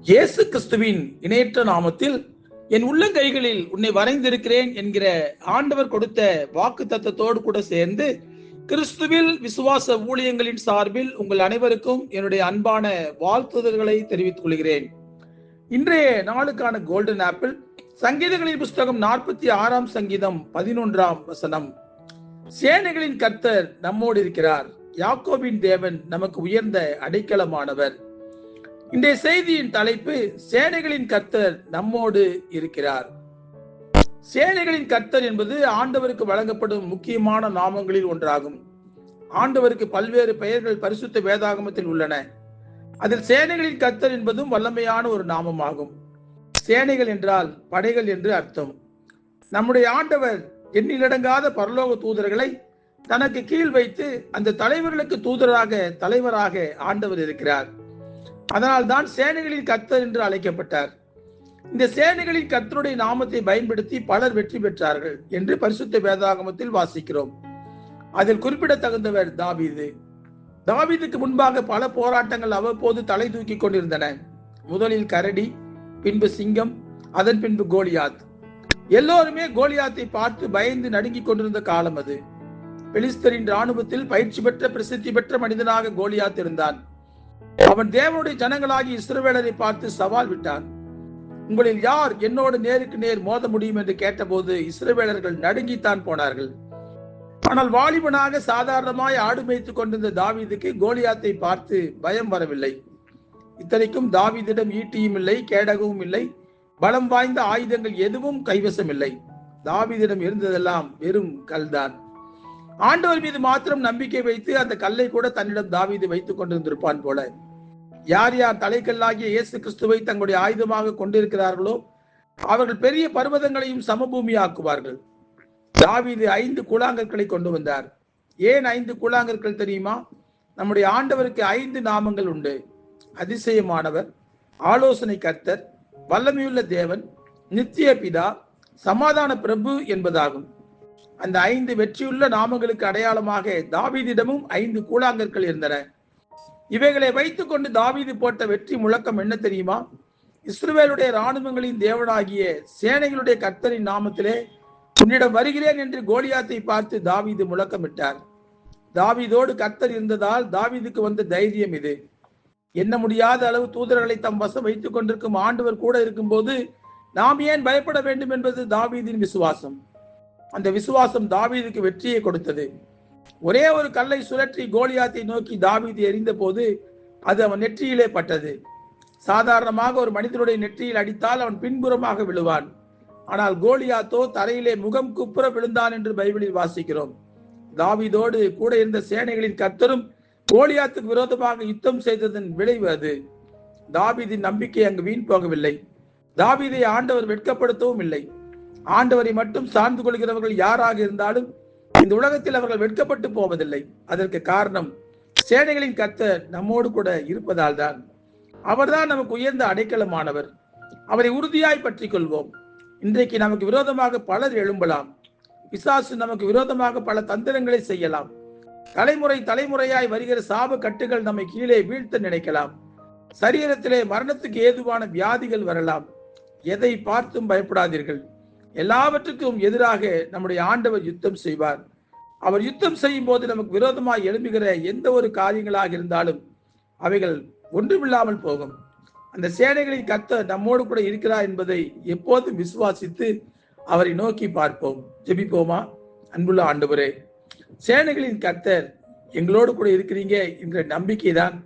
இயேசு கிறிஸ்துவின் இணையற்ற நாமத்தில் என் உள்ளங்கைகளில் உன்னை வரைந்திருக்கிறேன் என்கிற ஆண்டவர் கொடுத்த வாக்கு தத்தத்தோடு கூட சேர்ந்து கிறிஸ்துவில் விசுவாச ஊழியங்களின் சார்பில் உங்கள் அனைவருக்கும் என்னுடைய அன்பான வாழ்த்துதல்களை தெரிவித்துக் கொள்கிறேன். இன்றைய நாளுக்கான கோல்டன் ஆப்பிள் சங்கீதங்களின் புஸ்தகம் 46 சங்கீதம் 11 சேனைகளின் கர்த்தர் நம்மோடு இருக்கிறார், யாக்கோபின் தேவன் நமக்கு உயர்ந்த அடைக்கலமானவர். இன்றைய செய்தியின் தலைப்பு சேனைகளின் கர்த்தர் நம்மோடு இருக்கிறார். சேனைகளின் கர்த்தர் என்பது ஆண்டவருக்கு வழங்கப்படும் முக்கியமான நாமங்களில் ஒன்றாகும். ஆண்டவருக்கு பல்வேறு பெயர்கள் பரிசுத்த வேதாகமத்தில் உள்ளன. அதில் சேனைகளின் கர்த்தர் என்பதும் வல்லமையான ஒரு நாமமாகும். சேனைகள் என்றால் படைகள் என்று அர்த்தம். நம்முடைய ஆண்டவர் எண்ணிலடங்காத பரலோக தூதர்களை தனக்கு கீழ் வைத்து அந்த தலைவர்களுக்கு தலைவராக ஆண்டவர் இருக்கிறார். அதனால் தான் சேனைகளின் கர்த்தர் என்று அழைக்கப்பட்டார். இந்த சேனைகளின் கர்த்தருடைய நாமத்தை பயன்படுத்தி பலர் வெற்றி பெற்றார்கள் என்று பரிசுத்த வேதாகமத்தில் வாசிக்கிறோம். அதில் குறிப்பிடத்தகுந்தவர் தாவீது. தாவீதுக்கு முன்பாக பல போராட்டங்கள் அவ்வப்போது தலை தூக்கி கொண்டிருந்தன. முதலில் கரடி, பின்பு சிங்கம், அதன் பின்பு கோலியாத். எல்லோருமே கோலியாத்தை பார்த்து பயந்து நடுங்கிக் கொண்டிருந்த காலம் அது. பெலிஸ்தரின் ராணுவத்தில் பயிற்சி பெற்ற பிரசித்தி பெற்ற மனிதனாக கோலியாத் இருந்தான். அவன் தேவனுடைய ஜனங்களாகி இஸ்ரவேலரை பார்த்து சவால் விட்டான். உங்களில் யார் என்னோடு நேருக்கு நேர் மோத முடியும் என்று கேட்டபோது இஸ்ரவேலர்கள் நடுங்கித்தான் போனார்கள். ஆனால் வாலிபனாக சாதாரணமாய் ஆடு மேய்த்துக் கொண்டிருந்த தாவீதுக்கு கோலியாத்தை பார்த்து பயம் வரவில்லை. இத்தனைக்கும் தாவீதிடம் ஈட்டியும் இல்லை, கேடகமும் இல்லை, பலம் வாய்ந்த ஆயுதங்கள் எதுவும் கைவசம் இல்லை. தாவீதிடம் இருந்ததெல்லாம் வெறும் கல்தான். ஆண்டவர் மீது மாத்திரம் நம்பிக்கை வைத்து அந்த கல்லை கூட தன்னிடம் தாவீது வைத்துக் கொண்டிருந்திருப்பான் போல. யார் யார் தலைக்கல்லாகிய இயேசு கிறிஸ்துவை தங்களுடைய ஆயுதமாக கொண்டிருக்கிறார்களோ அவர்கள் பெரிய பர்வதங்களையும் சமபூமியாக்குவார்கள். தாவீது 5 கூழாங்கற்களை கொண்டு வந்தார். ஏன் 5 கூழாங்கற்கள் தெரியுமா? நம்முடைய ஆண்டவருக்கு 5 நாமங்கள் உண்டு. அதிசயமானவர், ஆலோசனை கர்த்தர், வல்லமையுள்ள தேவன், நித்திய பிதா, சமாதான பிரபு என்பதாகும். அந்த 5 வெற்றியுள்ள நாமங்களுக்கு அடையாளமாக தாவீதிடமும் 5 கூழாங்கற்கள் இருந்தன. இவைகளை வைத்துக் கொண்டு தாவீது போட்ட வெற்றி முழக்கம் என்ன தெரியுமா? இஸ்ரவேலுடைய இராணுவங்களின் தேவனாகிய சேனைகளுடைய கர்த்தரின் நாமத்திலே உன்னிடம் வருகிறேன் என்று கோலியாத்தை பார்த்து தாவீது முழக்கமிட்டார். தாவீதோடு கர்த்தர் இருந்ததால் தாவீதுக்கு வந்த தைரியம் இது. எண்ண முடியாத அளவு தூதர்களை தம் வசம் வைத்துக் கொண்டிருக்கும் ஆண்டவர் கூட இருக்கும் போது நாம் ஏன் பயப்பட வேண்டும் என்பது தாவீதின் விசுவாசம். அந்த விசுவாசம் தாவீதுக்கு வெற்றியை கொடுத்தது. ஒரே ஒரு கல்லை சுழற்றி கோலியாத்தை நோக்கி தாவீது எறிந்த போது அது அவன் நெற்றியிலே பட்டது. சாதாரணமாக ஒரு மனிதனுடைய நெற்றியில் அடித்தால் அவன் பின்புறமாக விழுவான். ஆனால் கோலியாத்தோ தரையிலே முகம் குப்புற விழுந்தான் என்று பைபிளில் வாசிக்கிறோம். தாவீதோடு கூட இருந்த சேனைகளின் கர்த்தரும் கோலியாத்துக்கு விரோதமாக யுத்தம் செய்ததன் விளைவு அது. தாவீதின் நம்பிக்கை அங்கு வீண் போகவில்லை. தாவீதை ஆண்டவர் வெட்கப்படுத்தவும் இல்லை. ஆண்டவரை மட்டும் சார்ந்து கொள்கிறவர்கள் யாராக இருந்தாலும் இந்த உலகத்தில் அவர்கள் வெட்கப்பட்டு போவதில்லை. அதற்கு காரணம் சேனைகளின் கர்த்தர் நம்மோடு கூட இருப்பதால் தான். அவர்தான் நமக்கு உயர்ந்த அடைக்கலமானவர். அவரை உறுதியாய் பற்றி கொள்வோம். இன்றைக்கு நமக்கு விரோதமாக பலர் எழும்பலாம். பிசாசு நமக்கு விரோதமாக பல தந்திரங்களை செய்யலாம். தலைமுறையாய் வருகிற சாப கட்டுகள் நம்மை கீழே வீழ்த்த நினைக்கலாம். சரீரத்திலே மரணத்துக்கு ஏதுவான வியாதிகள் வரலாம். எதை பார்த்தும் பயப்படாதீர்கள். எல்லாவற்றுக்கும் எதிராக நம்முடைய ஆண்டவர் யுத்தம் செய்வார். அவர் யுத்தம் செய்யும் போது நமக்கு விரோதமாய் எழும்புகிற எந்த ஒரு காரியங்களாக இருந்தாலும் அவைகள் ஒன்றுமில்லாமல் போகும். அந்த சேனைகளின் கர்த்தர் நம்மோடு கூட இருக்கிறார் என்பதை எப்போதும் விசுவாசித்து அவரை நோக்கி பார்ப்போம். ஜெபிப்போமா? அன்புள்ள ஆண்டவரே, சேனைகளின் கர்த்தர் எங்களோடு கூட இருக்கிறீங்க என்ற நம்பிக்கை தான்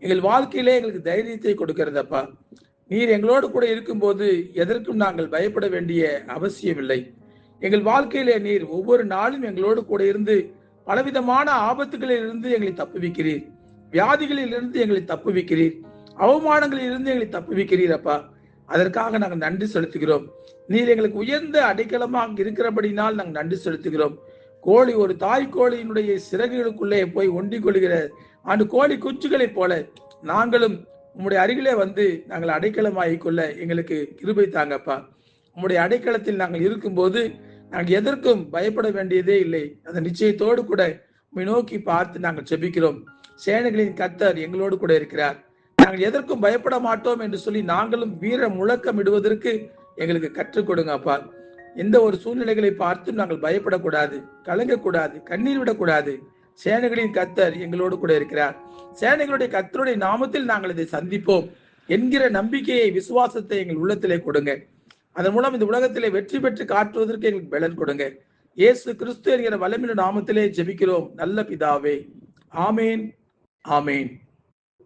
எங்கள் வாழ்க்கையிலே எங்களுக்கு தைரியத்தை கொடுக்கிறதப்பா. நீர் எங்களோடு கூட இருக்கும்போது எதற்கும் நாங்கள் பயப்பட வேண்டிய அவசியம் இல்லை. எங்கள் வாழ்க்கையிலே நீர் ஒவ்வொரு நாளும் எங்களோடு கூட இருந்து பலவிதமான ஆபத்துகளில் இருந்து எங்களை தப்புவிக்கிறீர். வியாதிகளில் இருந்து எங்களை தப்புவிக்கிறீர். அவமானங்களில் இருந்து எங்களை தப்புவிக்கிறீர் அப்பா. அதற்காக நாங்கள் நன்றி செலுத்துகிறோம். நீர் எங்களுக்கு உயர்ந்த அடைக்கலமாக இருக்கிறபடினால் நாங்கள் நன்றி செலுத்துகிறோம். கோழி ஒரு தாய் கோழியினுடைய சிறகுகளுக்குள்ளே போய் ஒண்டிக் கொள்கிற அந்த கோழி குஞ்சுகளை போல நாங்களும் உம்முடைய அருகிலே வந்து நாங்கள் அடைக்கலமாகிக் கொள்ள எங்களுக்கு கிருபை தாங்கப்பா. உம்முடைய அடைக்கலத்தில் நாங்கள் இருக்கும்போது நாங்கள் எதற்கும் பயப்பட வேண்டியதே இல்லை. அந்த நிச்சயத்தோடு கூட உம்மை நோக்கி பார்த்து நாங்கள் ஜெபிக்கிறோம். சேனைகளின் கர்த்தர் எங்களோடு கூட இருக்கிறார். நாங்கள் எதற்கும் பயப்பட மாட்டோம் என்று சொல்லி நாங்களும் வீர முழக்கம் இடுவதற்கு எங்களுக்கு கற்றுக் கொடுங்க அப்பா. எந்த ஒரு சூழ்நிலைகளை பார்த்தும் நாங்கள் பயப்படக்கூடாது, கலங்கக்கூடாது, கண்ணீர் விடக்கூடாது. சேனைகளின் கர்த்தர் எங்களோடு கூட இருக்கிறார். சேனைகளுடைய கர்த்தருடைய நாமத்தில் நாங்கள் இதை சந்திப்போம் என்கிற நம்பிக்கையை, விசுவாசத்தை எங்கள் உள்ளத்திலே கொடுங்க. அதன் மூலம் இந்த உலகத்திலே வெற்றி பெற்று காட்டுவதற்கு எங்களுக்கு பலன் கொடுங்க. இயேசு கிறிஸ்து என்கிற வல்லமையுள்ள நாமத்திலே ஜெபிக்கிறோம் நல்ல பிதாவே. ஆமேன், ஆமேன்.